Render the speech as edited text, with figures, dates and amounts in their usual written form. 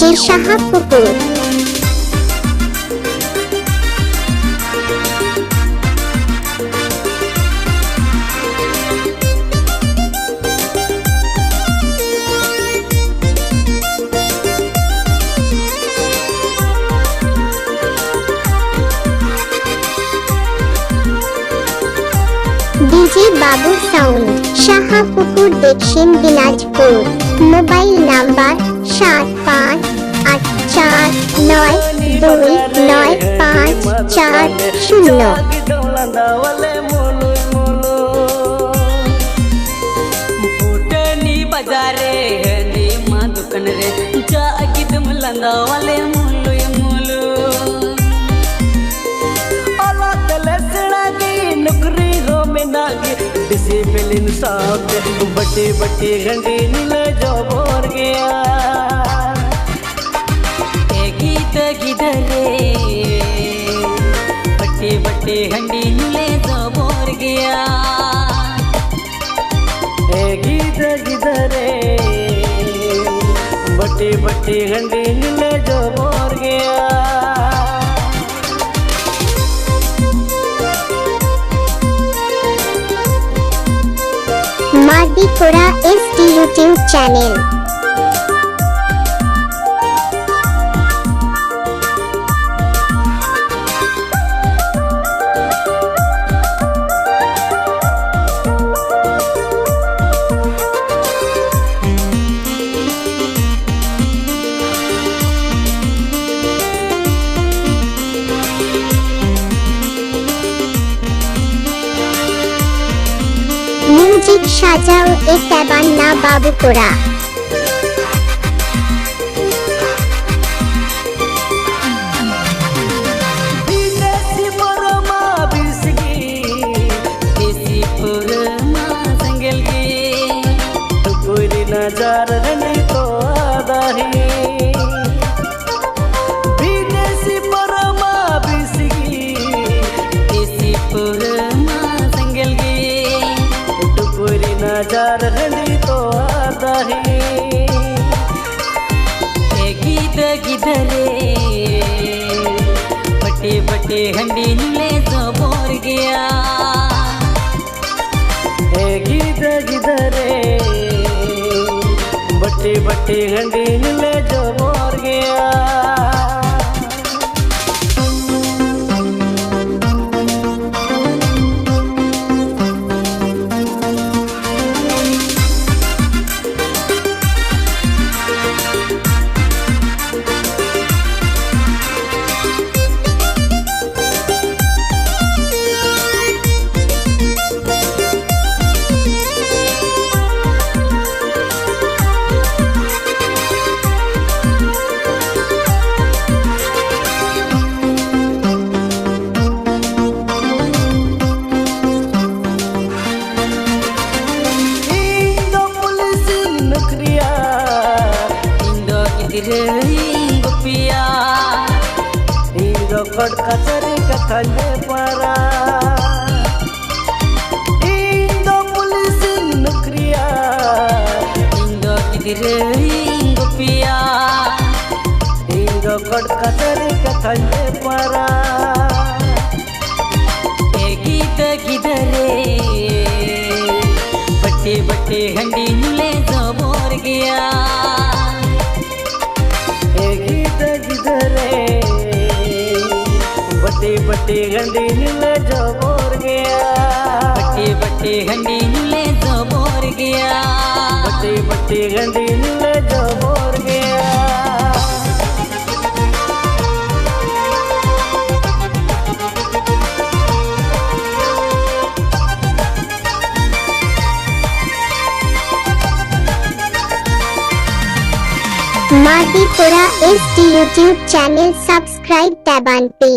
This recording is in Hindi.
যে শাহাপুকুর। ডিজে বাবু সাউন্ড, শাহাপুকুর, দক্ষিণ দিনাজপুর। Mobile number 7584929540। बजारे नी मां दुकान रे जागी तुम लंदा वाले मुलु मुलु ओला तले सड़ागी नुकरी हो में नागी डिसिप्लिन साफ बटे बटे गंडी नीले जो बोर गया गीत गिधरे बटे बटे गंडी नीले जो बोर गया गीत गिधरे बटे बटे गंडी नीले जो बोर गया। मादीपुरा SD यूट्यूब चैनल। म्यूजिक साजाओ एक तबान्ना बाबूपुरा। नजार रनी तो आदाही विदेशी परमा बिसगी देसी परमा संगलगी टुकुरी नजार रनी तो आदाही गीत गिधरे बटे बटे हंडी नीले जो बोर गया गीत गिधरे बटे बटे गंडी नीले जो बोर गया। गुपिया कड़ कचरे कथले परा पुलिस नुकरिया किधरे गुपिया कड़ कचरे कथले परा गीत गिधरे बटे बटे हंडी नीले जो बोर गया गीत गिधरे बटे बटे गंडी नीले जो बोर गया बटे बटे गंडी नीले जो बोर गया बटे बटे गंडी नीले जो बोर गया। मादीपुरा SD यूट्यूब चैनल सब्सक्राइब तबान पे।